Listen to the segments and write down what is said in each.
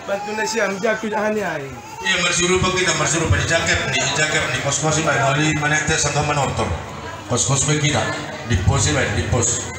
bantu na siya jaket hanya ay. Iya marsuru pa kita marsuru pa di jaket ni kos-kos ba holi manete sa manortor. Kos-kos ba kita di pos ba di pos.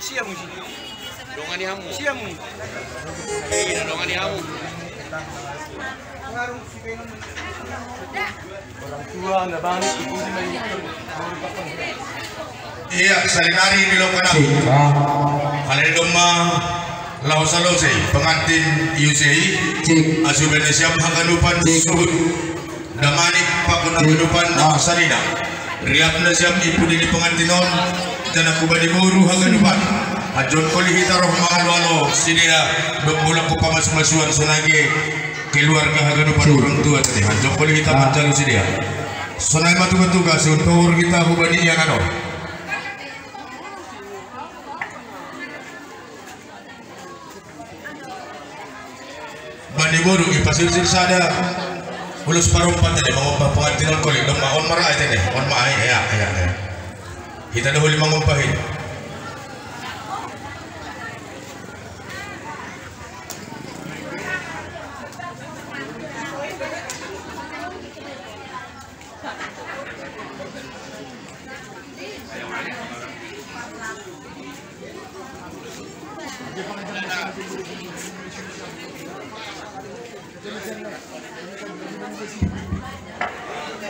Siya mo sini. Dongan ni hamu. Siya mo. Dongan ni hamu. Orang tua na bangit ibu di may Iya salinari ni lo kana. Kali doma lausalosi pengantin UCI asuben siap haganupan suhud damanik pakuna kehidupan salina riap na siap ibu di pengantinon dan aku badi buru haganupan ajon koli hita roh mahal sidia berbulak ku pamas-masuan sunage keluarga haganupan orang tua tadi ajon koli hita mancalu sidia sunai matu-matugas untuk kita hubani yang ano. Bani boru ipasir-sir sada ulus parumpan tadi mangumpa pengantinan kolik dong on marah aja deh on maai ya kita dahulu mangumpahin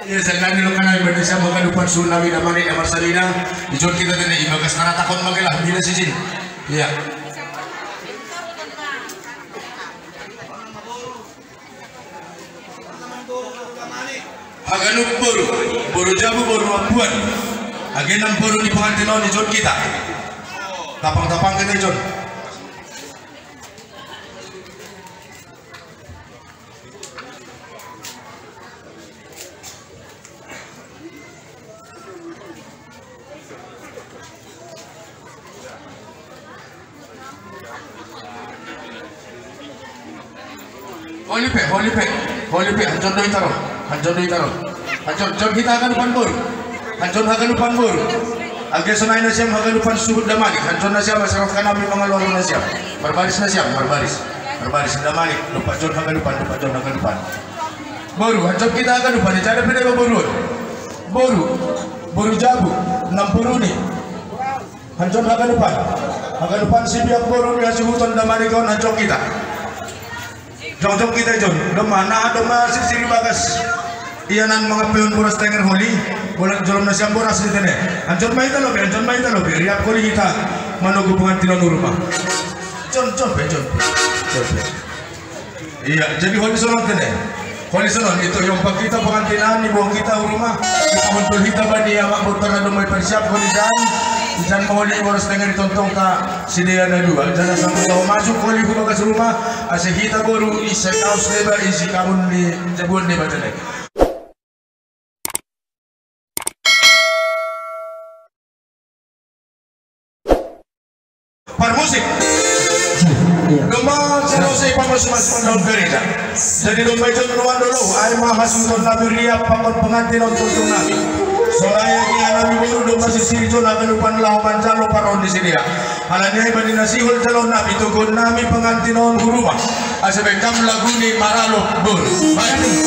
ya sedang di lokal Indonesia mengadukan tsunami damani damar salina dijon kita tadi ibagas tanah takon magalah bila sisin iya aganuk boru jabu boru apuan agenam boru di pengantinon dijon kita tapang-tapang kita jon. Holy pe, anjon doi taro, anjon kita akan lupan anjon akan lupan agak sunai nasiam akan lupan suhud damani, anjon nasiam masyarakat kami mengaluar nasiam, berbaris nasiam, berbaris damani, lupa jon akan lupan, anjon kita akan lupan, cara beda boru jabu, 60 nih, anjon akan lupan si biak boru ni hasil hutan damani kawan anjon kita. Jong kita jon, domana siri bagas. Iyanan mga peon boras tenger holi, bola jolom nasiam boras di tene. Anjon mai talo, riap koli kita manogu pengantinan rumah. Jon. Iya, jadi holi sonon tene. Holi sonon itu yang pak kita pengantinan, ibuang kita rumah. Kita mentul kita bani amak botana domai persiap holi dan maholi boras tenger ditontong ka sidia na dua. Jana sampai tahu masuk holi ku bagas rumah. Ase kita boru isi kaos lebar isi kabun di jebun di batene. Par musik. Domba selesai pamas-pamas daun gereja. Jadi domba itu menuan dulu. Ay mahasunton nabi riap pakon pengantin untuk nabi. Soalnya ini nabi baru domba sisir itu nabi lupan lawan jalo paron di sini ya. Halanya ibadi nasihul jalo nabi tukun nabi pengantin on rumah. Asebekam lagu ni maralo bur. Bayangin.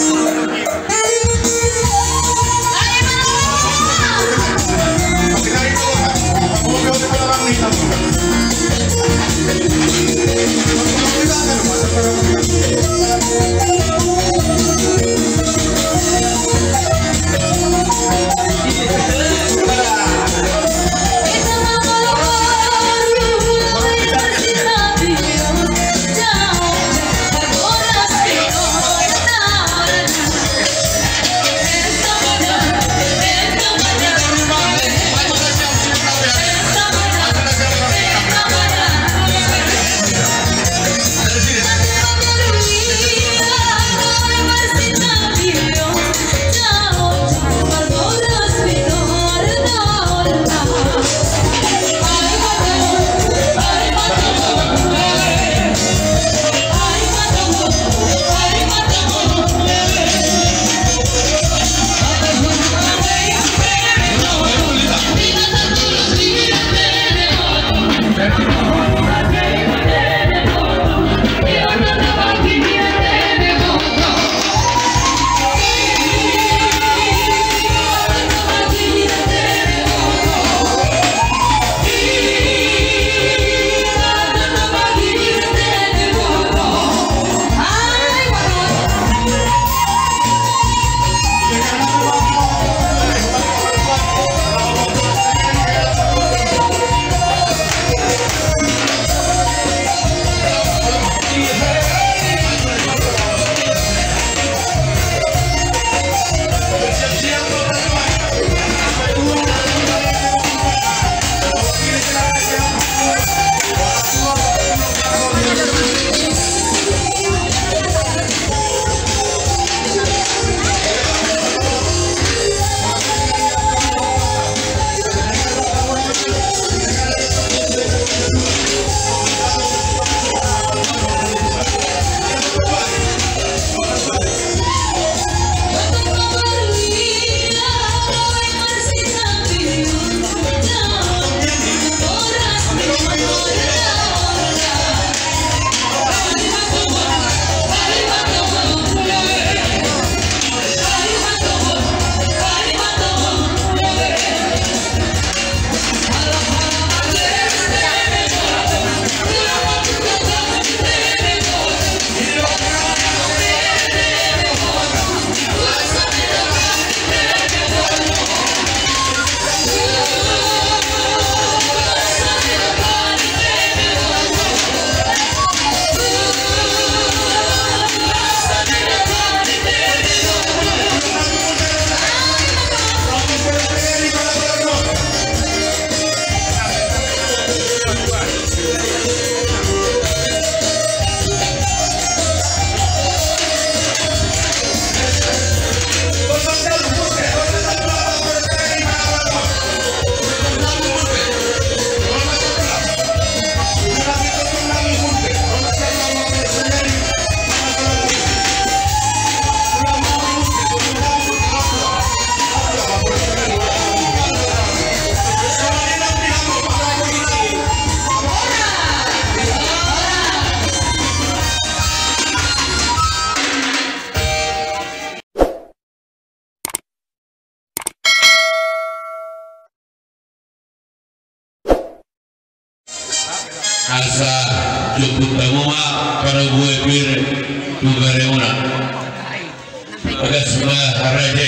asa jemput tamu para gue bir tugareuna agak sudah raja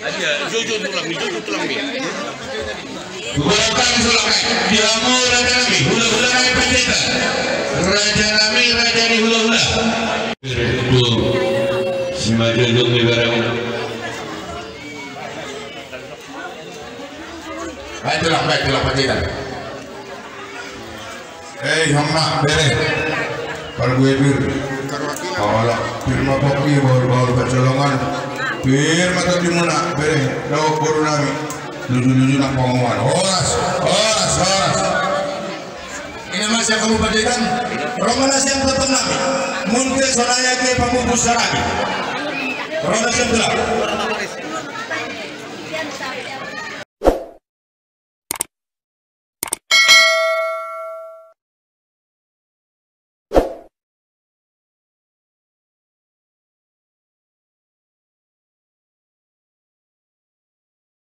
aja jojo tulang mi bukan sulang dia mau raja nami hula-hula nami pendeta raja nami raja di hula-hula itu si majojong tugareuna. Baiklah pendeta. Hamma bere. Kalau gue bir. Kalau firma kopi baru kecolongan. Bir mata di mana bere. Lauk baru nami. Luju nak pengumuman. Horas. Ini masih kamu pendeta. Romana siang tetap nami. Mungkin sonanya ke pamubus saragi. Romana siang telah.